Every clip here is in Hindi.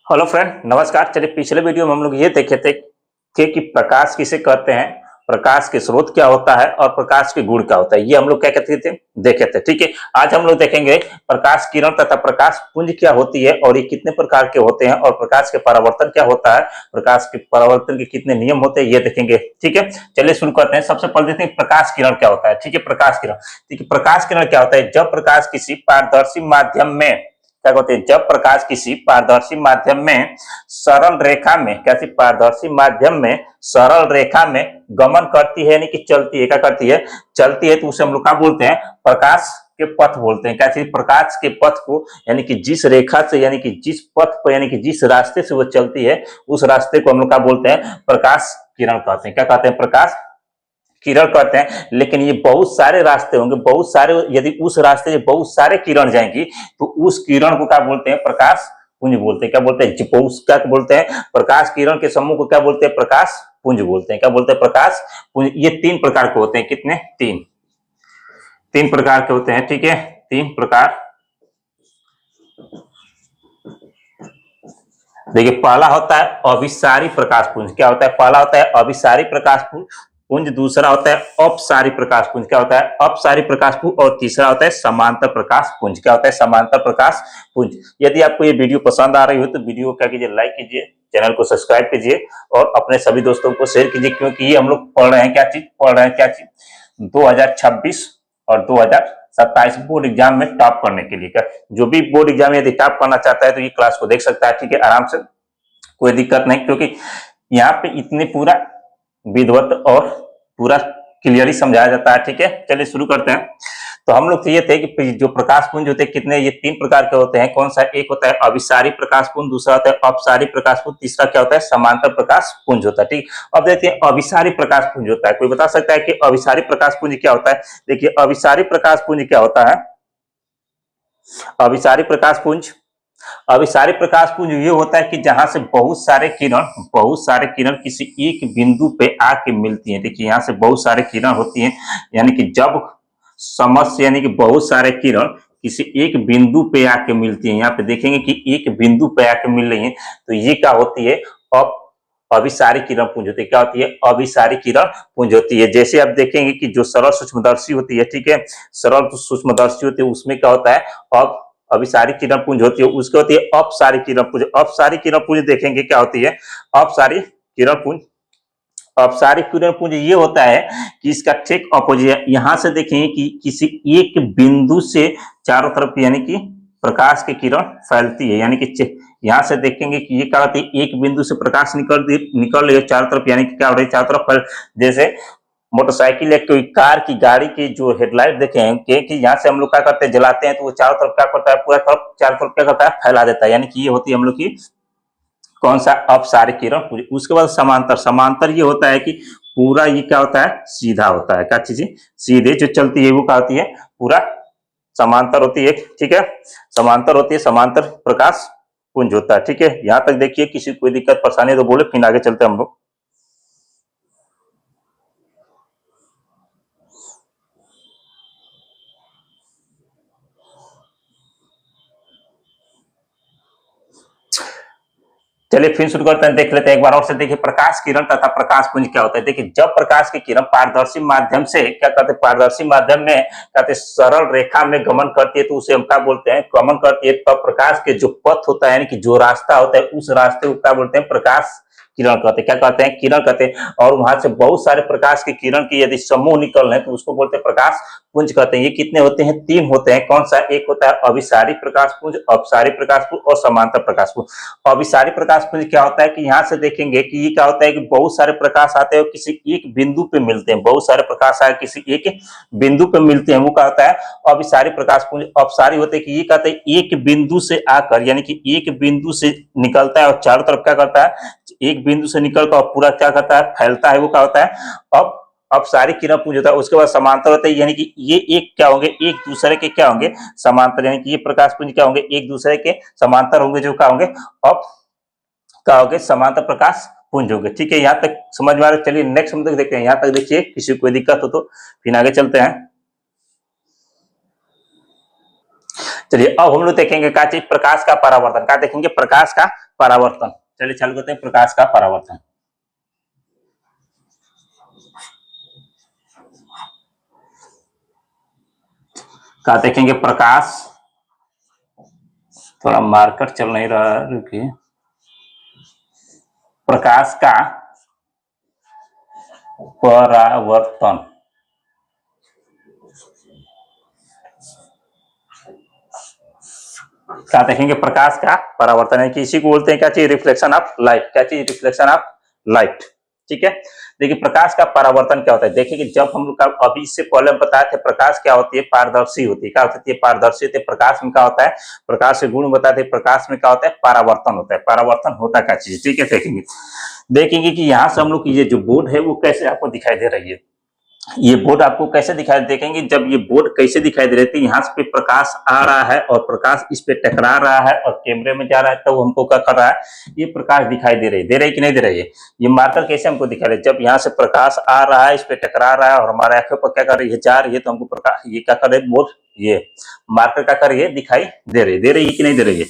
हेलो फ्रेंड, नमस्कार। चलिए, पिछले वीडियो में हम लोग ये देखे थे कि प्रकाश किसे कहते हैं, प्रकाश के स्रोत क्या होता है और प्रकाश के गुण क्या होता है। ये हम लोग क्या कहते थे, देखे थे। ठीक है, आज हम लोग देखेंगे प्रकाश किरण तथा प्रकाश पुंज क्या होती है और ये कितने प्रकार के होते हैं और प्रकाश के परावर्तन क्या होता है, प्रकाश के परावर्तन के कितने नियम होते हैं, ये देखेंगे। ठीक है, चलिए शुरू करते हैं। सबसे पहले देखते हैं प्रकाश किरण क्या होता है। ठीक है, प्रकाश किरण। ठीक है, प्रकाश किरण क्या होता है? जब प्रकाश किसी पारदर्शी माध्यम में क्या कहते हैं, जब प्रकाश किसी पारदर्शी माध्यम में सरल रेखा में, कैसी पारदर्शी माध्यम में सरल रेखा में गमन करती है, यानी कि चलती है। क्या करती है? चलती है। तो उसे हम लोग क्या बोलते हैं? प्रकाश के पथ बोलते हैं। क्या चीज? प्रकाश के पथ को, यानी कि जिस रेखा से, यानी कि जिस पथ पर, यानी कि जिस रास्ते से वो चलती है, उस रास्ते को हम लोग क्या बोलते हैं? प्रकाश किरण कहते हैं। क्या कहते हैं? प्रकाश किरण कहते हैं। लेकिन ये बहुत सारे रास्ते होंगे, बहुत सारे, यदि उस रास्ते से बहुत सारे किरण जाएंगी तो उस किरण को क्या बोलते हैं? प्रकाश पुंज बोलते हैं। क्या बोलते हैं? क्या बोलते हैं? प्रकाश किरण के समूह को क्या बोलते हैं? प्रकाश पुंज बोलते हैं। क्या बोलते हैं? प्रकाश पुंज। ये तीन प्रकार के होते हैं। कितने? तीन प्रकार के होते हैं। ठीक है, तीन प्रकार। देखिए, पहला होता है अभिसारी प्रकाश पुंज। क्या होता है? पहला होता है अभिसारी प्रकाश पुंज, दूसरा होता है अपसारी प्रकाश पुंज। क्या होता है? अपसारी प्रकाश पुंज। और तीसरा होता है समांतर प्रकाश पुंज। क्या होता है? समांतर प्रकाश पुंज। यदि आपको ये वीडियो पसंद आ रही हो तो वीडियो को क्या कीजिए? लाइक कीजिए, चैनल को सब्सक्राइब कीजिए और अपने सभी दोस्तों को शेयर कीजिए, क्योंकि ये हम लोग पढ़ रहे हैं क्या चीज? पढ़ रहे हैं क्या चीज? 2026 और 2027 बोर्ड एग्जाम में टॉप करने के लिए। जो भी बोर्ड एग्जाम यदि टॉप करना चाहता है तो ये क्लास को देख सकता है। ठीक है, आराम से, कोई दिक्कत नहीं, क्योंकि यहाँ पे इतने पूरा विधिवत और पूरा क्लियरली समझाया जाता है। ठीक है, चलिए शुरू करते हैं। तो हम लोग ये थे कि जो प्रकाश पुंज होते हैं कितने, ये तीन प्रकार के होते हैं। कौन सा? एक होता है अभिसारी प्रकाश पुंज, दूसरा होता है अपसारी प्रकाश पुंज, तीसरा क्या होता है? समांतर प्रकाश पुंज होता है। ठीक, अब देखते हैं अभिसारी प्रकाश पुंज होता है। कोई बता सकता है कि अभिसारी प्रकाश पुंज क्या होता है? देखिए, अभिसारी प्रकाश पुंज क्या होता है? अभिसारी प्रकाश पुंज, अभिसारी प्रकाश पुंज ये होता है कि जहां से बहुत सारे किरण किसी एक बिंदु पे आके मिलती हैं। देखिए, यहाँ से बहुत सारे किरण होती हैं, यानी कि जब समस्त, यानी कि बहुत सारे किरण किसी एक बिंदु पे आके मिलती हैं। यहाँ पे देखेंगे कि एक बिंदु पे आके मिल रही है, तो ये क्या होती है? अभिसारी किरण पुंज होती है। क्या होती है? अभिसारी किरण पुंज होती है। जैसे आप देखेंगे कि जो सरल सूक्ष्मदर्शी होती है, ठीक है, सरल सूक्ष्मदर्शी होती है, उसमें क्या होता है? अब अभिसारी किरण पुंज होती है, उसकी होती है अपसारी किरण पुंज। अपसारी किरण पुंज देखेंगे क्या होती है? अपसारी किरण पुंज, अपसारी किरण पुंज ये होता है कि इसका ठीक अपोजिट है। यहां से देखेंगे कि किसी एक बिंदु से चारों तरफ, यानी कि प्रकाश की किरण फैलती है, यानी कि यहां से देखेंगे कि ये क्या होती है? एक बिंदु से प्रकाश निकल रही है चारों तरफ, यानी कि क्या हो रही है? चारों तरफ फैल। जैसे मोटरसाइकिल या कोई कार की गाड़ी की जो हेडलाइट देखें कि यहाँ से हम लोग क्या करते हैं? जलाते हैं, तो वो चारों तरफ क्या करता है? पूरा तरफ, चारों तरफ क्या करता है? फैला देता है। यानी कि ये होती है हम लोग की कौन सा? अपसारी किरण। उसके बाद समांतर, समांतर ये होता है कि पूरा ये क्या होता है? सीधा होता है। क्या चीजें? सीधे जो चलती है वो क्या होती है? पूरा समांतर होती है। ठीक है, समांतर होती है, समांतर प्रकाश पुंज होता है। ठीक है, यहां तक देखिए, किसी कोई दिक्कत परेशानी है तो बोले, फिर आगे चलते हैं हम लोग। चलिए फिर शुरू करते हैं, देख लेते हैं एक बार और से। देखिए, प्रकाश किरण तथा प्रकाश पुंज क्या होता है। देखिए, जब प्रकाश की किरण पारदर्शी माध्यम से, क्या कहते हैं? पारदर्शी माध्यम में कहते हैं सरल रेखा में गमन करती है, तो उसे हम क्या बोलते हैं? गमन करती है। तब प्रकाश के जो पथ होता है, यानी कि जो रास्ता होता है, उस रास्ते को क्या बोलते हैं? प्रकाश किरण कहते हैं। क्या कहते हैं? किरण कहते हैं। और वहां से बहुत सारे प्रकाश की किरण की यदि समूह निकल रहे हैं तो उसको बोलते हैं प्रकाश पुंज कहते हैं। ये कितने होते हैं? तीन होते हैं। कौन सा? एक होता है अभिसारी प्रकाश पुंज, अपसारी प्रकाश पुंज और समांतर प्रकाश पुंज। अभिसारी प्रकाश पुंज क्या होता है कि यहाँ से देखेंगे कि ये क्या होता है कि बहुत सारे प्रकाश आते हैं और किसी एक बिंदु पे मिलते हैं। बहुत सारे प्रकाश आए किसी एक बिंदु पे मिलते हैं, वो क्या होता है? अभिसारी प्रकाश पुंज। अपसारी होते हैं कि ये कहते हैं एक बिंदु से आकर, यानी कि एक बिंदु से निकलता है और चारों तरफ क्या करता है? एक बिंदु से निकलकर पूरा क्या करता है? फैलता है, वो क्या होता है? अब सारी किरण पुंज होता है। उसके बाद समांतर होता है, यानी कि ये एक क्या होंगे? एक दूसरे के क्या होंगे? समांतर, यानी कि ये प्रकाश पुंज क्या होंगे? एक दूसरे के समांतर होंगे, जो क्या होंगे? अब क्या होंगे? समांतर प्रकाश पुंज होंगे। ठीक है, यहाँ तक समझ में आ रहा है। चलिए नेक्स्ट हम तक देखते हैं। यहाँ तक देखिए, किसी को कोई दिक्कत हो तो फिर आगे चलते हैं। चलिए अब हम लोग देखेंगे क्या चीज, प्रकाश का परावर्तन। क्या देखेंगे, प्रकाश का परावर्तन। चलिए चालू करते हैं प्रकाश का परावर्तन। क्या देखेंगे, प्रकाश, थोड़ा मार्कर चल नहीं रहा, रुकिए। प्रकाश का परावर्तन। क्या देखेंगे, प्रकाश का परावर्तन है कि इसी को बोलते हैं क्या चीज, रिफ्लेक्शन ऑफ लाइट। क्या चीज, रिफ्लेक्शन ऑफ लाइट। ठीक है, देखिए प्रकाश का परावर्तन क्या होता है। देखिए कि जब हम लोग का अभी इससे पहले हम बताए थे प्रकाश क्या होती है, पारदर्शी होती है। क्या होती है, पारदर्शी होती है। प्रकाश में क्या होता है, प्रकाश के गुण बताए थे, प्रकाश में क्या होता है, परावर्तन होता है। परावर्तन होता क्या चीज, ठीक है, देखेंगे देखेंगे कि यहाँ से हम लोग की ये जो बोर्ड है वो कैसे आपको दिखाई दे रही है। ये बोर्ड आपको कैसे दिखाई देखेंगे, जब ये बोर्ड कैसे दिखाई दे रही थी, यहाँ पे प्रकाश आ रहा है और प्रकाश इस पे टकरा रहा है और कैमरे में जा रहा है, तो हमको क्या कर रहा है, ये प्रकाश दिखाई दे रही कि नहीं दे रही है। ये मार्कर कैसे हमको दिखा रहा है, जब यहाँ से प्रकाश आ रहा है, इस पे टकरा रहा है और हमारे आंखों पर क्या कर रही है, जा रही है, तो हमको प्रकाश ये क्या कर रही है, बोर्ड ये मार्कर क्या कर रही है, दिखाई दे रही है कि नहीं दे रही है।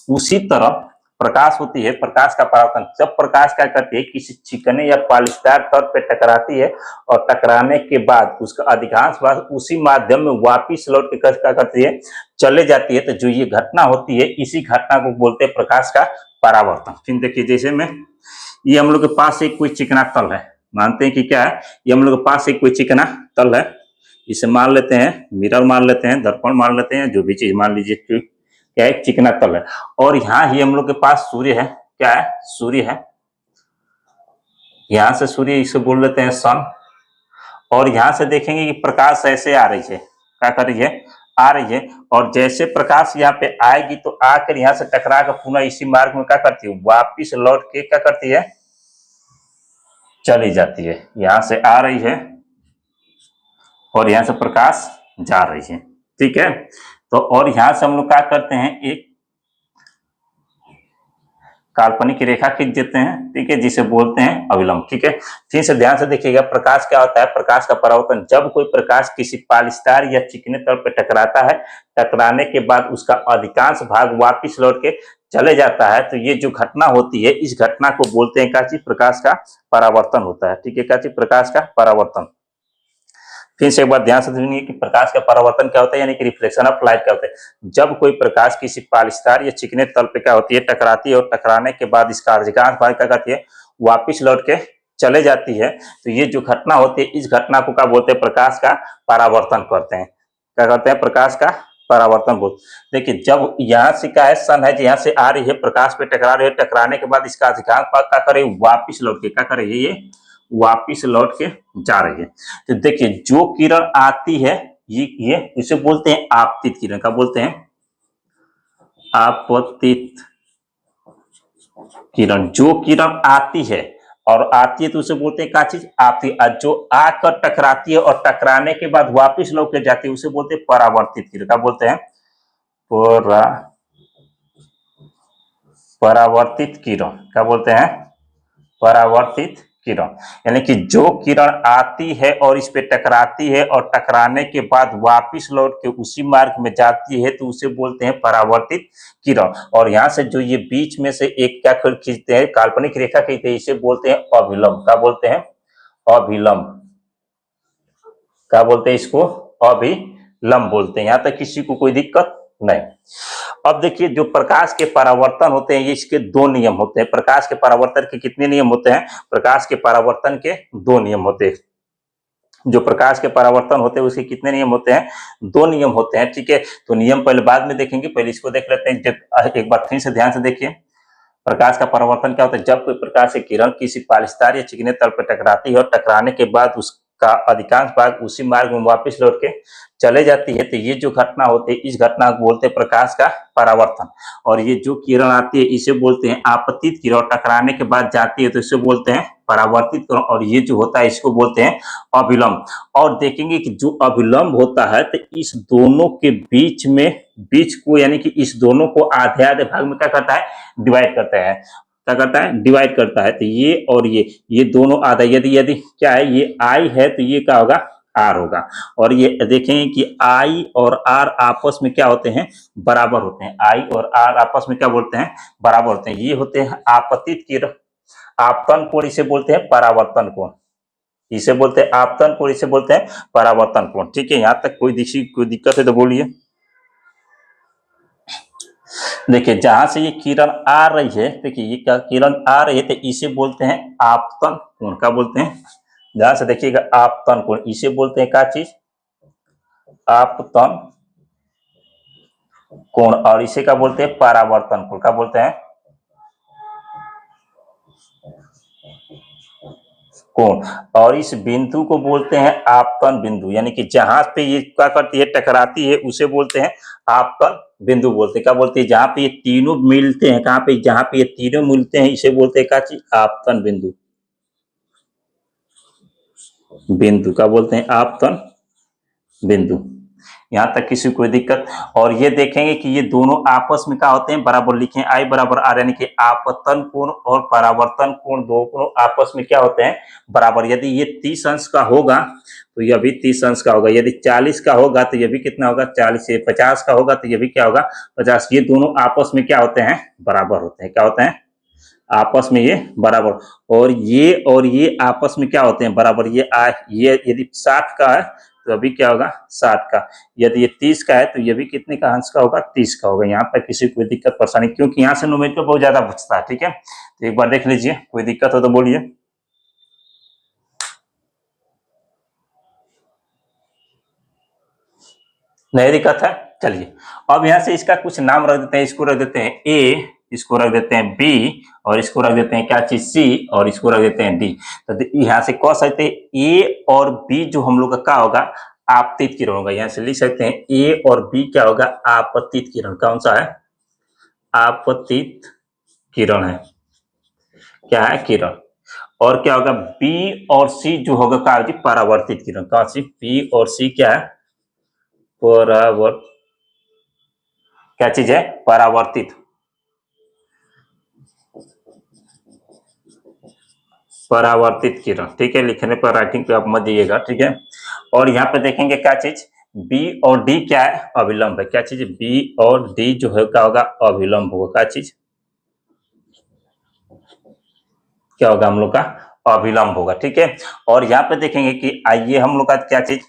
उसी तरह प्रकाश होती है, प्रकाश का परावर्तन। जब प्रकाश क्या करती है, किसी चिकने या पॉलीस्टार तर पे टकराती है और टकराने के बाद उसका अधिकांश भाग उसी माध्यम में वापिस लौट के क्या करती है, चले जाती है। तो जो ये घटना होती है, इसी घटना को बोलते हैं प्रकाश का परावर्तन। फिर देखिए, जैसे में ये हम लोग के पास एक कोई चिकना तल है, मानते हैं कि क्या है, ये हम लोग के पास एक कोई चिकना तल है, इसे मान लेते हैं मिरर, मान लेते हैं दर्पण, मान लेते हैं जो भी चीज मान लीजिए, क्या है, चिकना तल है। और यहाँ ही हम लोग के पास सूर्य है, क्या है, सूर्य है। यहाँ से सूर्य, इसे बोल लेते हैं सन। और यहाँ से देखेंगे कि प्रकाश ऐसे आ रही है, क्या कर रही है, आ रही है। और जैसे प्रकाश यहाँ पे आएगी तो आकर यहाँ से टकरा कर पुनः इसी मार्ग में क्या करती है, वापिस लौट के क्या करती है, चली जाती है। यहाँ से आ रही है और यहाँ से प्रकाश जा रही है, ठीक है। तो और यहां से हम लोग क्या करते हैं, एक काल्पनिक रेखा खींच देते हैं, ठीक है, जिसे बोलते हैं अभिलंब, ठीक है। फिर से ध्यान से देखिएगा, प्रकाश क्या होता है, प्रकाश का परावर्तन। जब कोई प्रकाश किसी पॉलीस्टार या चिकने तल पर टकराता है, टकराने के बाद उसका अधिकांश भाग वापिस लौट के चले जाता है, तो ये जो घटना होती है, इस घटना को बोलते हैं क्या चीज, प्रकाश का परावर्तन होता है, ठीक है। क्या चीज, प्रकाश का परावर्तन। फिर से एक बार ध्यान से सुनिए कि प्रकाश का परावर्तन क्या होता है, यानी कि रिफ्लेक्शन ऑफ लाइट क्या होता है। जब कोई प्रकाश किसी पॉलीस्टार या चिकने तल पे क्या होती है, टकराती है और टकराने के बाद इसका अधिकांश भाग क्या करती है, वापिस लौट के चले जाती है, तो ये जो घटना होती है, इस घटना को क्या बोलते हैं, प्रकाश का परावर्तन करते हैं। क्या करते हैं, प्रकाश का परावर्तन बोलते। देखिए जब यहाँ से क्या है, सन है, यहाँ से आ रही है, प्रकाश पे टकरा रही है, टकराने के बाद इसका अधिकांश भाग क्या करे, वापिस लौट के क्या करे, ये वापिस लौट के जा रही है। तो देखिए जो किरण आती है, ये इसे बोलते हैं आपतित किरण। क्या बोलते हैं, आपतित किरण। जो किरण आती है और आती है तो उसे बोलते हैं क्या चीज, आपती। जो आकर टकराती है और टकराने के बाद वापिस लौट के जाती है, उसे बोलते हैं परावर्तित किरण। क्या बोलते हैं, परावर्तित किरण। क्या बोलते हैं, परावर्तित किरण। यानी कि जो किरण आती है और इस पे टकराती है और टकराने के बाद वापिस लौट के उसी मार्ग में जाती है, तो उसे बोलते हैं परावर्तित किरण। और यहाँ से जो ये बीच में से एक क्या खींचते हैं, काल्पनिक रेखा खींचते हैं, इसे बोलते हैं अभिलंब। क्या बोलते हैं, अभिलंब। क्या बोलते हैं इसको, अभिलंब बोलते हैं। यहाँ तक किसी को कोई दिक्कत नहीं। अब देखिए जो प्रकाश के परावर्तन होते हैं, ये इसके दो नियम होते हैं। प्रकाश के परावर्तन के कितने नियम होते हैं, प्रकाश के परावर्तन के दो नियम होते हैं। जो प्रकाश के परावर्तन होते हैं उसके कितने नियम होते हैं, दो नियम होते हैं, ठीक है। तो नियम पहले बाद में देखेंगे, पहले इसको देख लेते हैं। एक बार फिर से ध्यान से देखिए, प्रकाश का परावर्तन क्या होता है, जब कोई प्रकाश की किरण किसी पॉलीस्टार या चिकने तल पर टकराती है और टकराने के बाद उसका अधिकांश भाग उसी मार्ग में वापस लौट के चले जाती है, तो ये जो घटना होती है, इस घटना को बोलते हैं प्रकाश का परावर्तन। और ये जो किरण आती है इसे बोलते हैं आपतित किरण। टकराने के बाद जाती है तो इसे बोलते हैं परावर्तित किरण। और ये जो होता है इसको बोलते हैं अभिलंब। और देखेंगे कि जो अभिलंब होता है, तो इस दोनों के बीच को, यानी कि इस दोनों को आधे आधे भाग में क्या करता है, डिवाइड करता है। क्या करता है, डिवाइड करता है। तो ये और ये दोनों आधा, यदि क्या है, ये आई है तो ये क्या होगा, आर होगा। और ये देखेंगे कि आई और आर आपस में क्या होते हैं, बराबर होते हैं। आई और आर आपस में क्या बोलते हैं, बराबर होते हैं। ये होते हैं आपतित किरण, आपतन कोण इसे बोलते हैं परावर्तन कोण, इसे बोलते हैं आपतन कोण, इसे बोलते हैं परावर्तन कोण। ठीक है, यहाँ तक कोई दिक्कत है तो बोलिए। देखिए जहां से ये किरण आ रही है, देखिए ये क्या किरण आ रही है तो इसे बोलते हैं आपतन कोण। क्या बोलते हैं, ध्यान से देखिएगा, आपतन कोण इसे बोलते हैं क्या चीज, आपतन कोण। और इसे क्या बोलते हैं, परावर्तन कोण। क्या बोलते हैं, कोण। और इस बिंदु को बोलते हैं आपतन बिंदु, यानी कि जहां पे ये क्या करती है, टकराती है, उसे बोलते हैं आपतन बिंदु बोलते हैं। क्या बोलते हैं, जहां पे ये तीनों मिलते हैं, कहां पे, जहां पे ये तीनों मिलते हैं, इसे बोलते हैं क्या चीज, आपतन बिंदु। बिंदु का बोलते हैं आपतन बिंदु। यहाँ तक किसी कोई दिक्कत। और ये देखेंगे कि ये दोनों आपस में क्या होते हैं, बराबर। लिखें आई बराबर आर, यानी कि आपतन कोण और परावर्तन कोण दोनों आपस में क्या होते हैं, बराबर। यदि ये 30 अंश का होगा तो यह भी 30 अंश का होगा, यदि 40 का होगा तो यह भी कितना होगा, 40 से 50 का होगा तो यह भी क्या होगा, 50। ये दोनों आपस में क्या होते हैं, बराबर होते हैं। क्या होते हैं, आपस में ये बराबर। और ये आपस में क्या होते हैं, बराबर। ये यदि 60 का है तो अभी क्या होगा, 60 का। यदि ये 30 का है तो ये भी कितने का अंश का होगा, 30 का होगा। यहाँ पर किसी को दिक्कत परेशानी, क्योंकि यहाँ से न्यूमेरिकल बहुत ज्यादा पूछता है। ठीक है, तो एक बार देख लीजिए, कोई दिक्कत हो तो बोलिए। नहीं दिक्कत है, चलिए। अब यहाँ से इसका कुछ नाम रख देते हैं, इसको रख देते हैं ए, इसको रख देते हैं बी, और इसको रख देते हैं क्या चीज, सी, और इसको रख देते हैं डी। तो यहाँ से कह सकते हैं ए और बी जो हम लोग का क्या होगा, आपतित किरण होगा। यहाँ से लिख सकते हैं ए और बी क्या होगा, आपतित किरण। कौन सा है, आपतित किरण है, क्या है, किरण। और क्या होगा, बी और सी जो होगा क्या होगी, परावर्तित किरण। कौन सी, बी और सी क्या है, परावर्त, क्या चीज है, परावर्तित, परावर्तित किरण। ठीक है, लिखने पर राइटिंग पे आप मत दिएगा। ठीक है, और यहाँ पे देखेंगे क्या चीज, बी और डी क्या है, अविलंब है। क्या चीज, बी और डी जो है क्या होगा, अविलंब होगा। क्या चीज, क्या होगा हम लोग का, अविलंब होगा। ठीक है, और यहाँ पे देखेंगे कि आइए हम लोग का क्या चीज,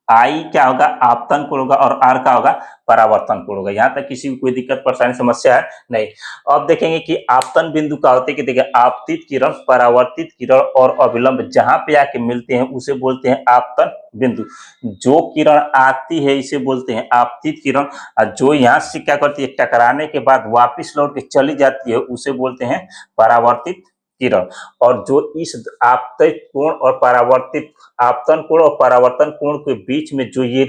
आई क्या होगा, आपतन कोण होगा, और आर का होगा, परावर्तन कोण होगा। यहाँ तक किसी को कोई दिक्कत परेशानी समस्या है नहीं। अब देखेंगे कि आपतन बिंदु का होते हैं कि देखिए, आपतित किरण, परावर्तित किरण और अविलंब जहां पे आके मिलते हैं उसे बोलते हैं आपतन बिंदु। जो किरण आती है इसे बोलते हैं आपतित किरण, और जो यहाँ से क्या करती है, टकराने के बाद वापिस लौट के चली जाती है उसे बोलते हैं परावर्तित किरण। और जो इस आपतित कोण और परावर्तित, आपतन कोण और परावर्तन कोण के बीच में जो ये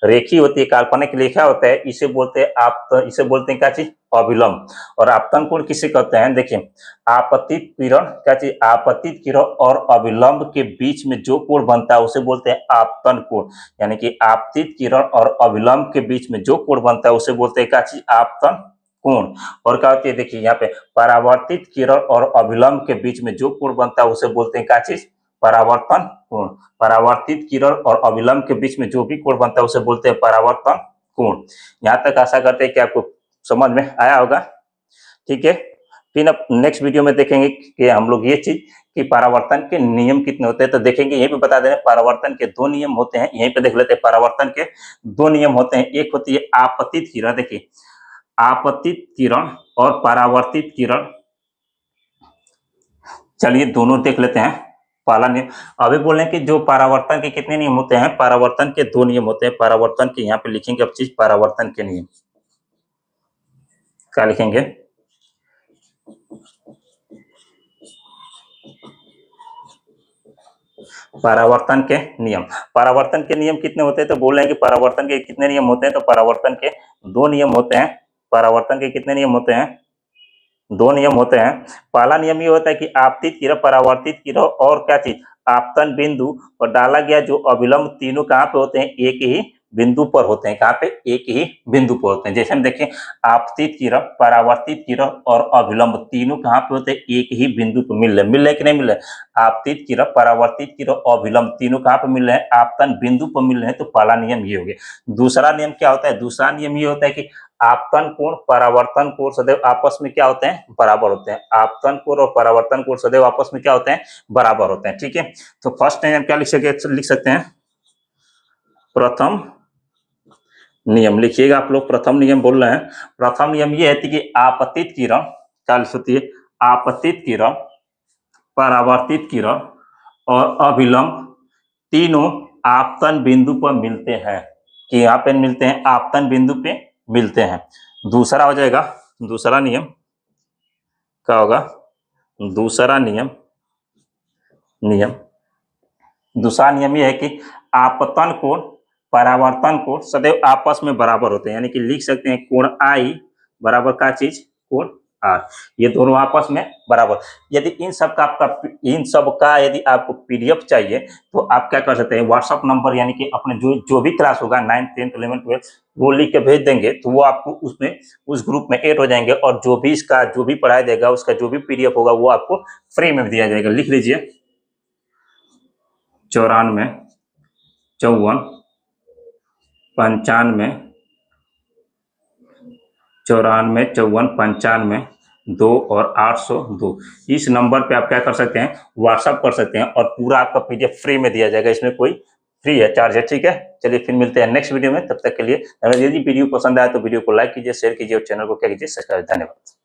रेखी होती है, काल्पनिक रेखा होता है, इसे बोलते हैं आपतन, इसे बोलते हैं क्या चीज, अविलंब। और आपतन कोण किसे कहते हैं, देखिए, आपतित किरण, क्या चीज, आपतित किरण और अविलंब के बीच में जो कोण बनता है उसे बोलते हैं आपतन कोण। यानी कि आपतित किरण और अविलंब के बीच में जो कोण बनता है उसे बोलते हैं क्या चीज, आपतन कोण। और क्या होती है, देखिए यहाँ पे परावर्तित किरण और अविलंब के बीच में जो कोण बनता है उसे बोलते हैं क्या चीज, परावर्तन कोण। परावर्तित किरण और अविलंब के बीच में जो भी कोण बनता है उसे बोलते हैं परावर्तन कोण। यहाँ तक आशा करते हैं कि आपको समझ में आया होगा। ठीक है, फिर अब नेक्स्ट वीडियो में देखेंगे कि हम लोग ये चीज कि परावर्तन के नियम कितने होते हैं, तो देखेंगे। यहीं पे बता दें, परावर्तन के 2 नियम होते हैं। यहीं पे देख लेते हैं, परावर्तन के 2 नियम होते हैं। एक होती है आपतित किरण, देखिए, आपतित किरण और परावर्तित किरण। चलिए दोनों देख लेते हैं। पहला नियम, अभी बोल रहे हैं कि जो परावर्तन के कितने नियम होते हैं, परावर्तन के 2 नियम होते हैं। परावर्तन के यहाँ पे लिखेंगे अब चीज, परावर्तन के नियम क्या लिखेंगे, परावर्तन के नियम। परावर्तन के नियम कितने होते हैं, तो बोल रहे हैं कि परावर्तन के कितने नियम होते हैं, तो परावर्तन के 2 नियम होते हैं। परावर्तन के कितने नियम होते हैं, 2 नियम होते हैं। पहला नियम ये होता है कि आपतित किरण, परावर्तित किरण और क्या चीज, आपतन बिंदु और डाला गया जो अविलंब, तीनों कहाँ पे होते हैं, एक ही बिंदु पर होते हैं। कहाँ पे? एक ही बिंदु पर होते हैं। जैसे हम देखें आपतित किरण, परावर्तित किरण और अभिलंब तीनों कहाँ पे होते हैं? एक ही बिंदु पर मिल रहे कि नहीं मिल रहे? आपतित किरण, परावर्तित किरण और अभिलंब तीनों कहाँ पे मिल रहे हैं? आपतन बिंदु पर मिल रहे हैं। तो पहला नियम ये हो गया। दूसरा नियम क्या होता है? दूसरा नियम ये होता है कि आपतन कोण, परावर्तन कोण सदैव आपस में क्या होते हैं? बराबर होते हैं। आपतन कोण और परावर्तन कोण सदैव आपस में क्या होते हैं? बराबर होते हैं। ठीक है, तो फर्स्ट नियम क्या लिख सकते हैं? प्रथम नियम लिखिएगा आप लोग। प्रथम नियम बोल रहे हैं। प्रथम नियम ये है कि आपतित किरण क्या होती है? आपतित किरण, परावर्तित किरण और अभिलंब तीनों आपतन बिंदु पर मिलते हैं। कि यहाँ पे मिलते हैं? आपतन बिंदु पे मिलते हैं। दूसरा हो जाएगा, दूसरा नियम क्या होगा? दूसरा नियम दूसरा नियम यह है कि आपतन कोण, परावर्तन कोण सदैव आपस में बराबर होते हैं। यानी कि लिख सकते हैं कोण आई बराबर का चीज? कोण आर। ये दोनों आपस में बराबर। यदि इन सब का यदि आपको पीडीएफ चाहिए तो आप क्या कर सकते हैं? व्हाट्सअप नंबर यानी कि अपने जो भी क्लास होगा 9th 10th 11th 12th वो लिख के भेज देंगे तो वो आपको उसमें उस ग्रुप में ऐड हो जाएंगे और जो भी पढ़ाया जाएगा उसका जो भी पीडीएफ होगा वो आपको फ्री में दिया जाएगा। लिख लीजिए 94 54 95 94 54 95 2 और 802 इस नंबर पे आप क्या कर सकते हैं? व्हाट्सअप कर सकते हैं और पूरा आपका पीडीएफ फ्री में दिया जाएगा। इसमें कोई फ्री है, चार्ज है। ठीक है, चलिए फिर मिलते हैं नेक्स्ट वीडियो में। तब तक के लिए यदि वीडियो पसंद आया तो वीडियो को लाइक कीजिए, शेयर कीजिए और चैनल को क्या कीजिए? सब्सक्राइब। धन्यवाद।